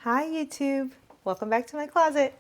Hi YouTube, welcome back to my closet.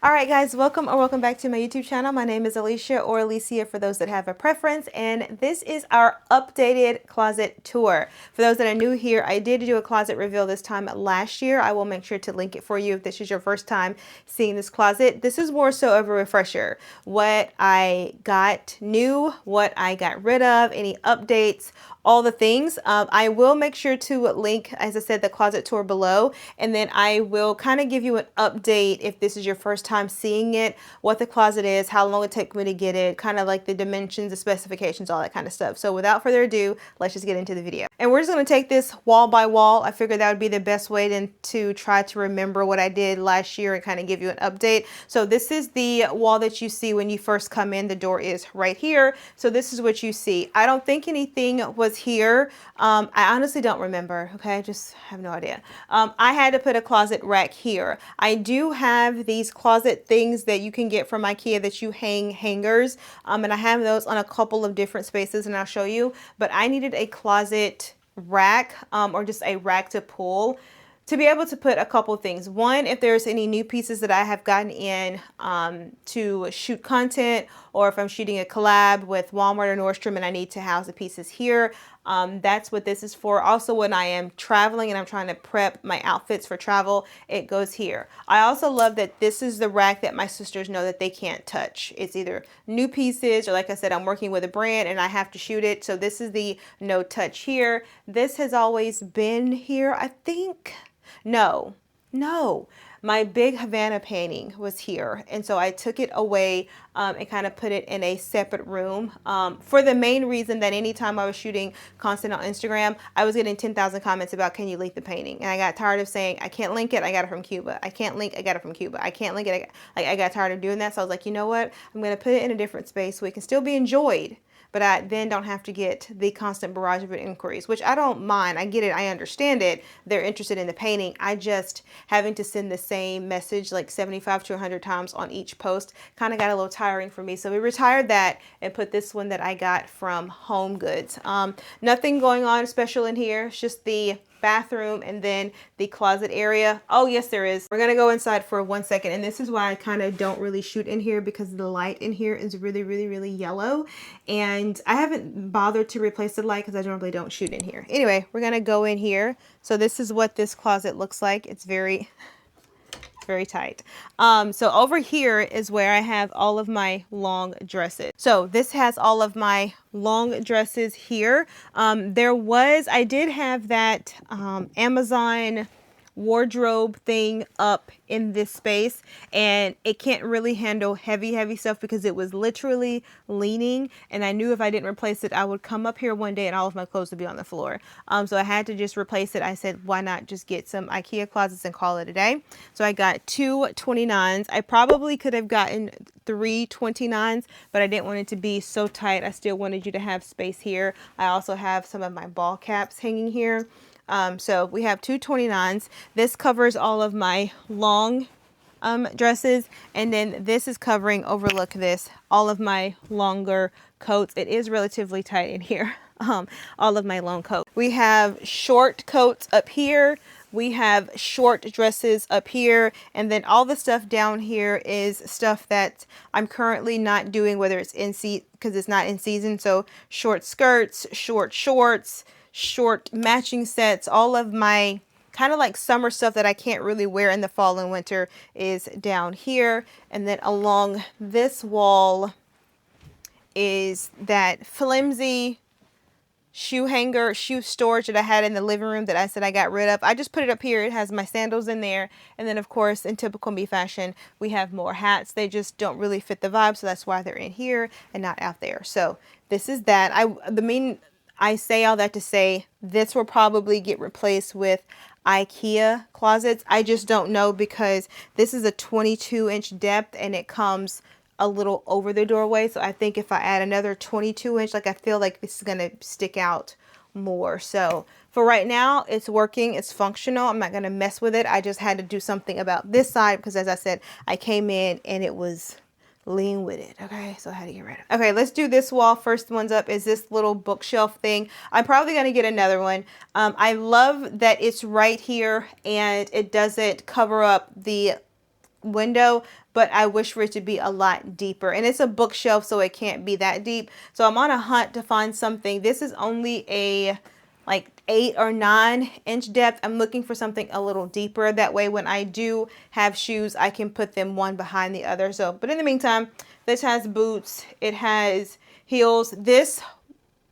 Alright guys, welcome back to my YouTube channel. My name is Alicia, or Alicia for those that have a preference, and this is our updated closet tour. For those that are new here, I did do a closet reveal this time last year. I will make sure to link it for you if this is your first time seeing this closet. This is more so of a refresher. What I got new, what I got rid of, any updates, all the things. I will make sure to link, as I said, the closet tour below, and then I will kind of give you an update if this is your first time seeing it, what the closet is, how long it took me to get it, kind of like the dimensions, the specifications, all that kind of stuff. So without further ado, let's just get into the video. And we're just going to take this wall by wall. I figured that would be the best way to try to remember what I did last year and kind of give you an update. So this is the wall that you see when you first come in. The door is right here. So this is what you see. I don't think anything was here. I honestly don't remember. Okay, I just have no idea. I had to put a closet rack here. I do have these closet things that you can get from IKEA that you hang hangers, and I have those on a couple of different spaces, and I'll show you. But I needed a closet rack, or just a rack to pull, to be able to put a couple things. One, if there's any new pieces that I have gotten in to shoot content, or if I'm shooting a collab with Walmart or Nordstrom and I need to house the pieces here, that's what this is for. Also, when I am traveling and I'm trying to prep my outfits for travel, it goes here. I also love that this is the rack that my sisters know that they can't touch. It's either new pieces, or like I said, I'm working with a brand and I have to shoot it. So this is the no touch here. This has always been here, I think. No, my big Havana painting was here, and so I took it away and kind of put it in a separate room for the main reason that anytime I was shooting content on Instagram, I was getting 10,000 comments about, can you link the painting? And I got tired of saying, I can't link it, I got it from Cuba. I can't link, I got it from Cuba. I can't link it, I got tired of doing that. So I was like, you know what? I'm going to put it in a different space so it can still be enjoyed, but I then don't have to get the constant barrage of inquiries, which I don't mind. I get it. I understand it. They're interested in the painting. I just having to send the same message like 75 to 100 times on each post kind of got a little tiring for me. So we retired that and put this one that I got from Home Goods. Nothing going on special in here. It's just the bathroom and then the closet area. Oh yes, there is. We're gonna go inside for 1 second, and this is why I kind of don't really shoot in here, because the light in here is really yellow, and I haven't bothered to replace the light because I normally don't shoot in here. Anyway, we're gonna go in here. So this is what this closet looks like. It's very tight. So over here is where I have all of my long dresses. So this has all of my long dresses here. I did have that Amazon wardrobe thing up in this space, and it can't really handle heavy stuff because it was literally leaning, and I knew if I didn't replace it I would come up here one day and all of my clothes would be on the floor. So I had to just replace it. I said, why not just get some IKEA closets and call it a day? So I got two 29s. I probably could have gotten 3 29s, but I didn't want it to be so tight. I still wanted you to have space here. I also have some of my ball caps hanging here. So we have two 29s. This covers all of my long dresses, and then this is covering, overlook this, all of my longer coats. It is relatively tight in here. All of my long coats. We have short coats up here. We have short dresses up here, and then all the stuff down here is stuff that I'm currently not doing, whether it's in season, because it's not in season. So short skirts, short shorts, short matching sets, all of my kind of like summer stuff that I can't really wear in the fall and winter is down here. And then along this wall is that flimsy shoe hanger, shoe storage that I had in the living room that I said I got rid of. I just put it up here. It has my sandals in there. And then of course, in typical me fashion, we have more hats. They just don't really fit the vibe, so that's why they're in here and not out there. So this is that. I say all that to say this will probably get replaced with IKEA closets. I just don't know, because this is a 22-inch depth and it comes a little over the doorway. So I think if I add another 22-inch, like I feel like this is going to stick out more. So for right now, it's working, it's functional. I'm not going to mess with it. I just had to do something about this side because, as I said, I came in and it was lean with it. Okay, so I had to get rid of it. Okay, let's do this wall. First one's up is this little bookshelf thing. I'm probably going to get another one. I love that it's right here and it doesn't cover up the window, but I wish for it to be a lot deeper. And it's a bookshelf, so it can't be that deep. So I'm on a hunt to find something. This is only a like 8 or 9 inch depth. I'm looking for something a little deeper. That way when I do have shoes, I can put them one behind the other. So, but in the meantime, this has boots. It has heels. This,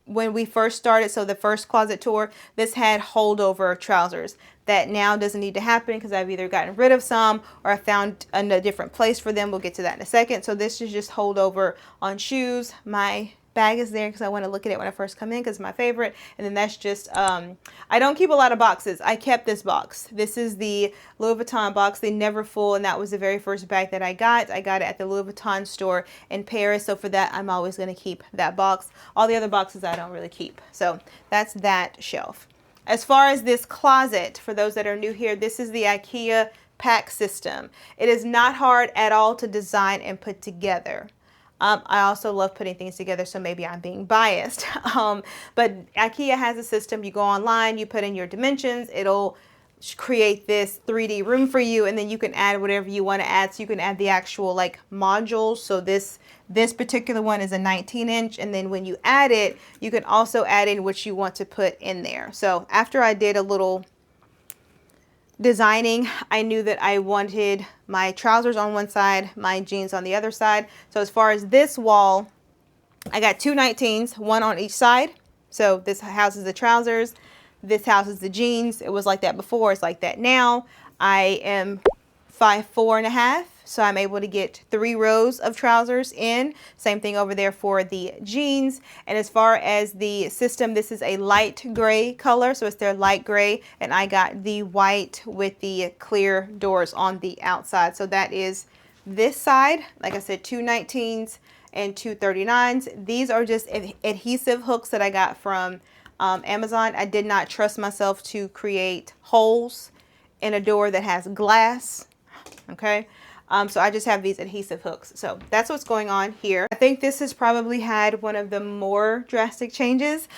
when we first started, so the first closet tour, this had holdover trousers. That now doesn't need to happen because I've either gotten rid of some or I found a different place for them. We'll get to that in a second. So this is just holdover on shoes. My bag is there because I want to look at it when I first come in because it's my favorite. And then that's just, I don't keep a lot of boxes. I kept this box. This is the Louis Vuitton box. They never full, and that was the very first bag that I got. I got it at the Louis Vuitton store in Paris. So for that, I'm always going to keep that box. All the other boxes I don't really keep. So that's that shelf. As far as this closet, for those that are new here, this is the IKEA Pax system. It is not hard at all to design and put together. I also love putting things together, so maybe I'm being biased. But IKEA has a system. You go online, you put in your dimensions, it'll create this 3D room for you, and then you can add whatever you want to add. So you can add the actual like modules. So this particular one is a 19 inch, and then when you add it, you can also add in what you want to put in there. So after I did a little designing, I knew that I wanted my trousers on one side, my jeans on the other side. So as far as this wall, I got 2 19s, one on each side. So this houses the trousers, this houses the jeans. It was like that before, it's like that now. I am 5'4½", so I'm able to get 3 rows of trousers in. Same thing over there for the jeans. And as far as the system, this is a light gray color, so it's their light gray, and I got the white with the clear doors on the outside. So that is this side. Like I said, 2 19s and 2 39s. These are just adhesive hooks that I got from Amazon. I did not trust myself to create holes in a door that has glass. Okay, so I just have these adhesive hooks. So that's what's going on here. I think this has probably had one of the more drastic changes.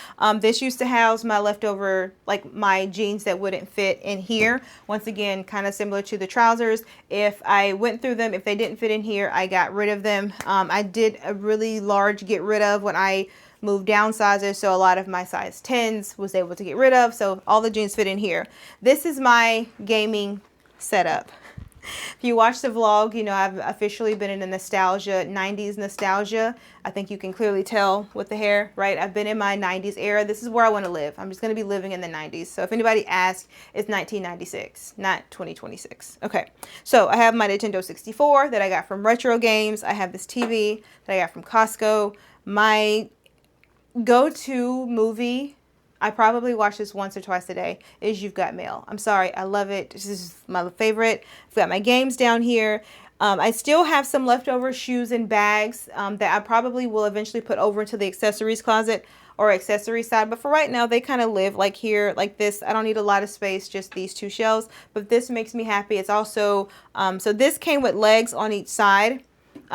This used to house my leftover, like my jeans that wouldn't fit in here. Once again, kind of similar to the trousers. If I went through them, if they didn't fit in here, I got rid of them. I did a really large get rid of when I moved down sizes, so a lot of my size 10s was able to get rid of. So all the jeans fit in here. This is my gaming setup. If you watch the vlog, you know I've officially been in a nostalgia, 90s nostalgia. I think you can clearly tell with the hair, right? I've been in my 90s era. This is where I want to live. I'm just going to be living in the 90s. So if anybody asks, it's 1996, not 2026. Okay, so I have my Nintendo 64 that I got from Retro Games. I have this TV that I got from Costco. My go-to movie, I probably watch this once or twice a day, is You've Got Mail. I'm sorry, I love it. This is my favorite. I've got my games down here. I still have some leftover shoes and bags that I probably will eventually put over into the accessories closet or accessory side. But for right now, they kind of live like here, like this. I don't need a lot of space, just these 2 shelves. But this makes me happy. It's also, so this came with legs on each side.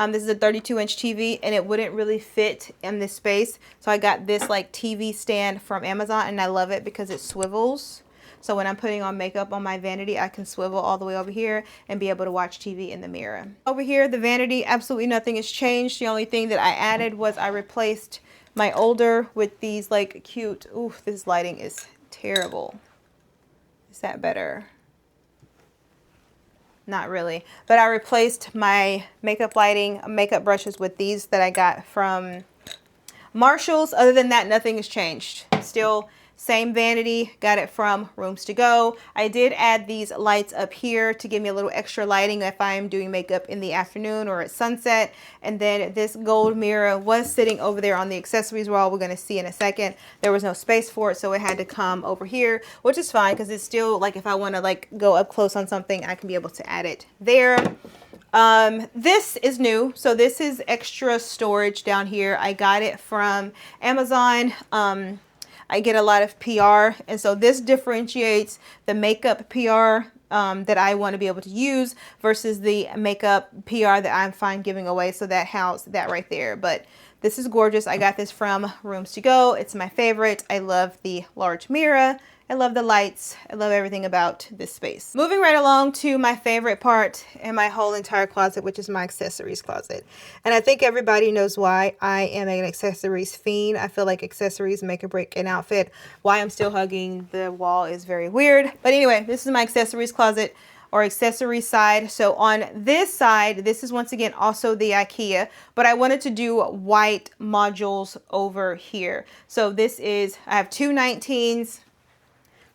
This is a 32-inch TV, and it wouldn't really fit in this space. So I got this like TV stand from Amazon, and I love it because it swivels. So when I'm putting on makeup on my vanity, I can swivel all the way over here and be able to watch TV in the mirror. Over here, the vanity, absolutely nothing has changed. The only thing that I added was I replaced my older with these like cute, ooh, this lighting is terrible. Is that better? Not really, but I replaced my makeup lighting, makeup brushes with these that I got from Marshall's. Other than that, nothing has changed. Still same vanity, got it from Rooms to Go. I did add these lights up here to give me a little extra lighting if I am doing makeup in the afternoon or at sunset. And then this gold mirror was sitting over there on the accessories wall. We're going to see in a second. There was no space for it, so it had to come over here, which is fine because it's still like if I want to like go up close on something, I can be able to add it there. This is new, so this is extra storage down here. I got it from Amazon. I get a lot of PR, and so this differentiates the makeup PR that I want to be able to use versus the makeup PR that I'm fine giving away. So that housed that right there. But this is gorgeous. I got this from Rooms to Go. It's my favorite. I love the large mirror. I love the lights. I love everything about this space. Moving right along to my favorite part in my whole entire closet, which is my accessories closet. And I think everybody knows why I am an accessories fiend. I feel like accessories make or break an outfit. Why I'm still hugging the wall is very weird. But anyway, this is my accessories closet or accessory side. So on this side, this is once again also the IKEA, but I wanted to do white modules over here. So this is, I have two 19s,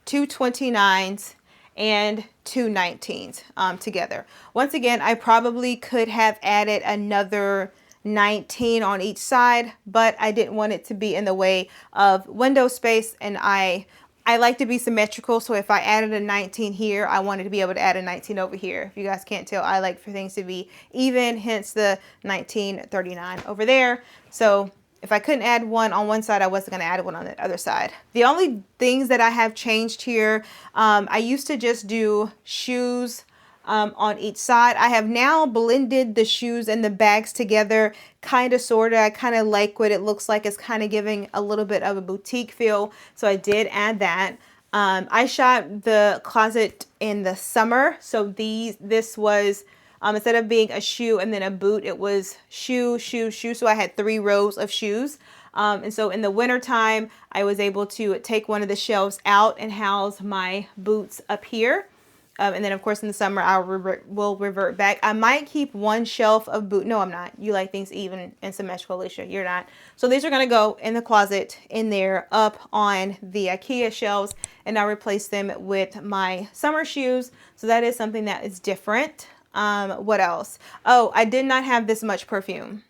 two 29s, and two 19s together. Once again, I probably could have added another 19 on each side, but I didn't want it to be in the way of window space, and I like to be symmetrical, so if I added a 19 here, I wanted to be able to add a 19 over here. If you guys can't tell, I like for things to be even, hence the 1939 over there. So if I couldn't add one on one side, I wasn't going to add one on the other side. The only things that I have changed here, I used to just do shoes on each side. I have now blended the shoes and the bags together, kind of, sort of. I kind of like what it looks like. It's kind of giving a little bit of a boutique feel. So I did add that. I shot the closet in the summer. So this was, instead of being a shoe and then a boot, it was shoe, shoe, shoe. So I had 3 rows of shoes. And so in the winter time, I was able to take one of the shelves out and house my boots up here. And then, of course, in the summer, I will revert back. I might keep one shelf of boot. No, I'm not. You like things even and symmetrical, Alicia. You're not. So these are going to go in the closet in there up on the IKEA shelves. And I'll replace them with my summer shoes. So that is something that is different. What else? Oh, I did not have this much perfume.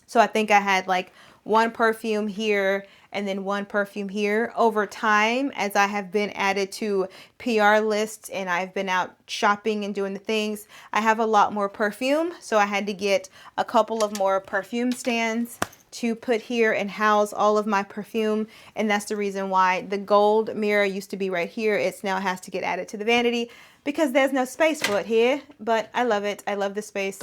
So I think I had like one perfume here and then one perfume here. Over time, as I have been added to PR lists and I've been out shopping and doing the things, I have a lot more perfume. So I had to get a couple of more perfume stands to put here and house all of my perfume. And that's the reason why the gold mirror used to be right here. It now has to get added to the vanity because there's no space for it here. But I love it. I love the space.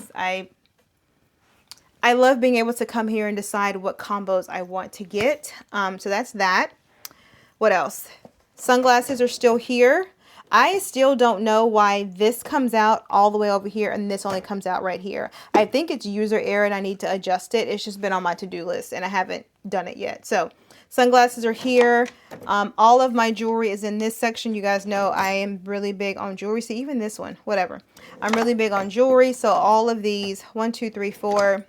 I love being able to come here and decide what combos I want to get. So that's that. What else? Sunglasses are still here. I still don't know why this comes out all the way over here and this only comes out right here. I think it's user error and I need to adjust it. It's just been on my to-do list and I haven't done it yet. So sunglasses are here. All of my jewelry is in this section. You guys know I am really big on jewelry. See, even this one, whatever. I'm really big on jewelry. So all of these, 1, 2, 3, 4,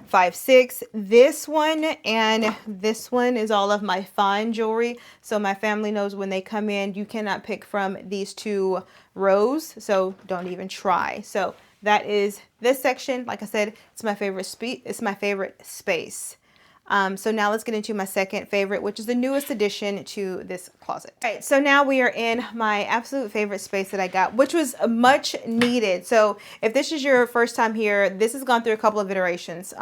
5, 6, this one and this one is all of my fine jewelry. So my family knows when they come in, you cannot pick from these 2 rows. So don't even try. So that is this section. Like I said, it's my favorite space. So now let's get into my second favorite, which is the newest addition to this closet. All right, so now we are in my absolute favorite space that I got, which was much needed. So if this is your first time here, this has gone through a couple of iterations.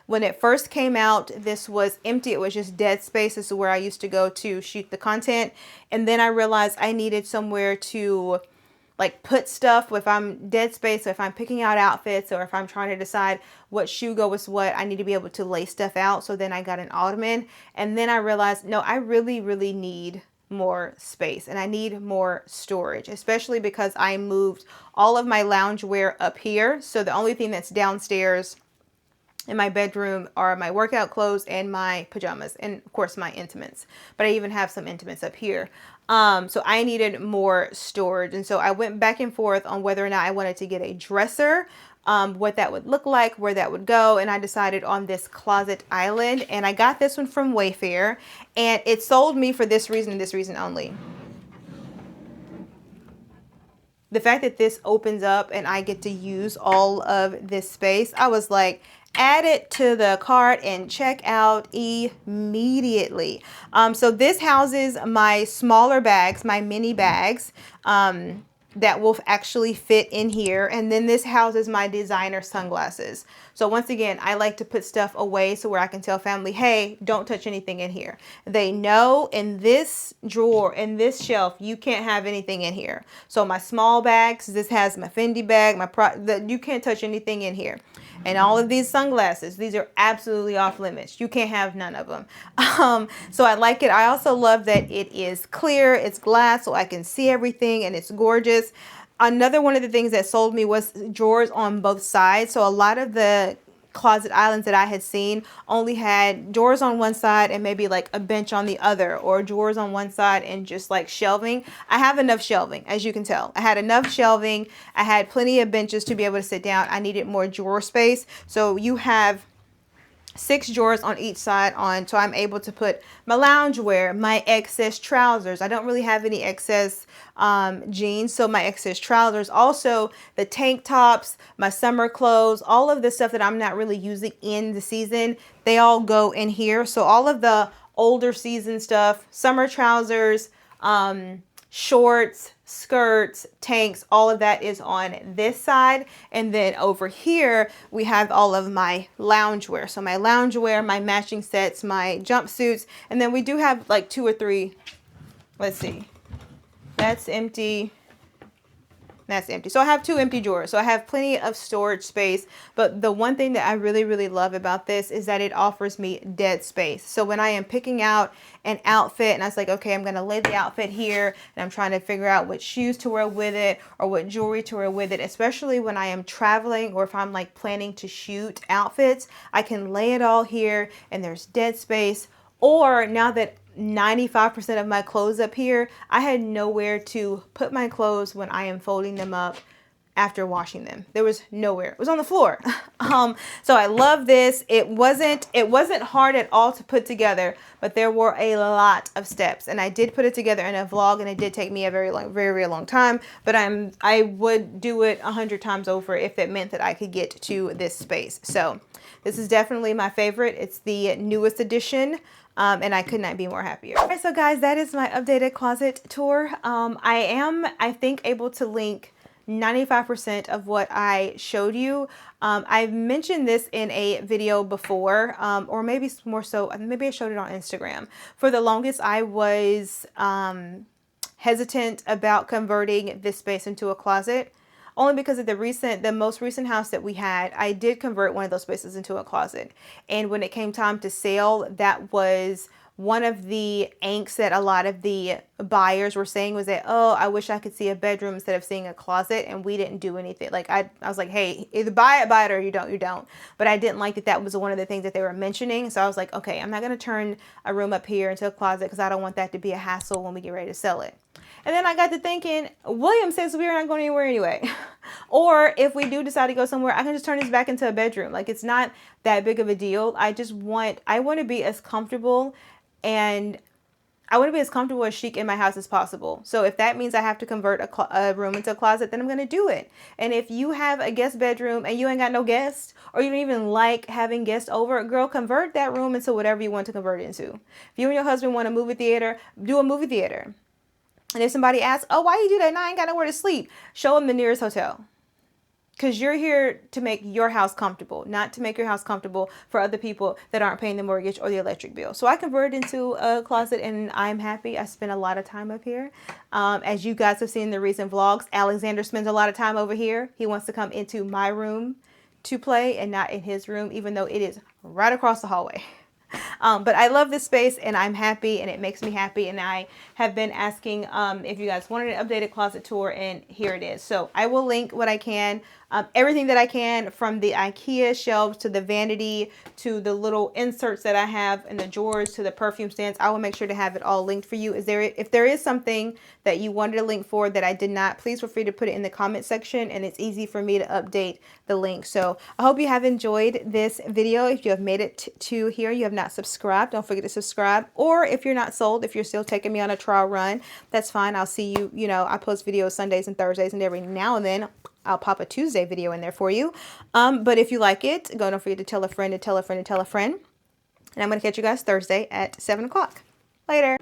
When it first came out, this was empty. It was just dead space. This is where I used to go to shoot the content. And then I realized I needed somewhere to like put stuff. If I'm dead space, so if I'm picking out outfits or if I'm trying to decide what shoe go with what, I need to be able to lay stuff out. So then I got an ottoman, and then I realized, no, I really need more space and I need more storage, especially because I moved all of my loungewear up here. So the only thing that's downstairs in my bedroom are my workout clothes and my pajamas and of course my intimates, but I even have some intimates up here. So I needed more storage. And so I went back and forth on whether or not I wanted to get a dresser, what that would look like, where that would go. And I decided on this closet island, and I got this one from Wayfair, and it sold me for this reason and this reason only. The fact that this opens up and I get to use all of this space, I was like, add it to the cart and check out immediately. So this houses my smaller bags, my mini bags. that will actually fit in here. And then this houses my designer sunglasses. So once again, I like to put stuff away so where I can tell family, hey, don't touch anything in here. They know in this drawer, in this shelf, you can't have anything in here. So my small bags, this has my Fendi bag, you can't touch anything in here. And all of these sunglasses, these are absolutely off limits. You can't have none of them. So I like it. I also love that it is clear, it's glass, so I can see everything, and it's gorgeous. Another one of the things that sold me was drawers on both sides. So a lot of the closet islands that I had seen only had drawers on one side and maybe like a bench on the other, or drawers on one side and just like shelving. I have enough shelving, as you can tell. I had enough shelving. I had plenty of benches to be able to sit down. I needed more drawer space. So you have 6 drawers on each side so I'm able to put my loungewear, my excess trousers. I don't really have any excess jeans, so my excess trousers, also the tank tops, my summer clothes, all of the stuff that I'm not really using in the season, they all go in here. So all of the older season stuff, summer trousers, shorts, skirts, tanks, all of that is on this side. And then over here we have all of my loungewear. So my loungewear, my matching sets, my jumpsuits, and then we do have like 2 or 3. Let's see, that's empty. That's empty. So I have 2 empty drawers. So I have plenty of storage space. But the one thing that I really, really love about this is that it offers me dead space. So when I am picking out an outfit and I was like, okay, I'm going to lay the outfit here, and I'm trying to figure out what shoes to wear with it or what jewelry to wear with it, especially when I am traveling or if I'm like planning to shoot outfits, I can lay it all here and there's dead space. Or now that 95% of my clothes up here, I had nowhere to put my clothes when I am folding them up after washing them. There was nowhere. It was on the floor. So I love this. It wasn't hard at all to put together, but there were a lot of steps, and I did put it together in a vlog, and it did take me a very long time, but I would do it 100 times over if it meant that I could get to this space. So this is definitely my favorite. It's the newest edition. And I could not be more happier. All right, so guys, that is my updated closet tour. I am, I think, able to link 95% of what I showed you. I've mentioned this in a video before, or maybe more so, maybe I showed it on Instagram. For the longest, I was hesitant about converting this space into a closet. Only because of the most recent house that we had, I did convert one of those spaces into a closet. And when it came time to sell, that was one of the angst that a lot of the buyers were saying, was that, oh, I wish I could see a bedroom instead of seeing a closet. And we didn't do anything. Like I was like, hey, either buy it, or you don't. But I didn't like that that was one of the things that they were mentioning. So I was like, okay, I'm not going to turn a room up here into a closet because I don't want that to be a hassle when we get ready to sell it. And then I got to thinking, William says we're not going anywhere anyway. Or if we do decide to go somewhere, I can just turn this back into a bedroom. Like, it's not that big of a deal. I want to be as comfortable and chic in my house as possible. So if that means I have to convert a room into a closet, then I'm going to do it. And if you have a guest bedroom and you ain't got no guests, or you don't even like having guests over, girl, convert that room into whatever you want to convert it into. If you and your husband want a movie theater, do a movie theater. And if somebody asks, oh, why you do that? And I ain't got nowhere to sleep. Show them the nearest hotel. Because you're here to make your house comfortable, not to make your house comfortable for other people that aren't paying the mortgage or the electric bill. So I converted into a closet and I'm happy. I spent a lot of time up here. As you guys have seen in the recent vlogs, Alexander spends a lot of time over here. He wants to come into my room to play and not in his room, even though it is right across the hallway. But I love this space and I'm happy and it makes me happy. And I have been asking if you guys wanted an updated closet tour, and here it is. So I will link what I can, everything that I can, from the IKEA shelves to the vanity to the little inserts that I have in the drawers to the perfume stands. I will make sure to have it all linked for you. If there is something that you wanted a link for that I did not, please feel free to put it in the comment section, and it's easy for me to update the link. So I hope you have enjoyed this video. If you have made it to here, you have not subscribed, don't forget to subscribe. Or if you're not sold, if you're still taking me on a trial run, that's fine. I'll see you. You know, I post videos Sundays and Thursdays, and every now and then I'll pop a Tuesday video in there for you. But if you like it, don't forget to tell a friend to tell a friend to tell a friend. And I'm going to catch you guys Thursday at 7 o'clock. Later.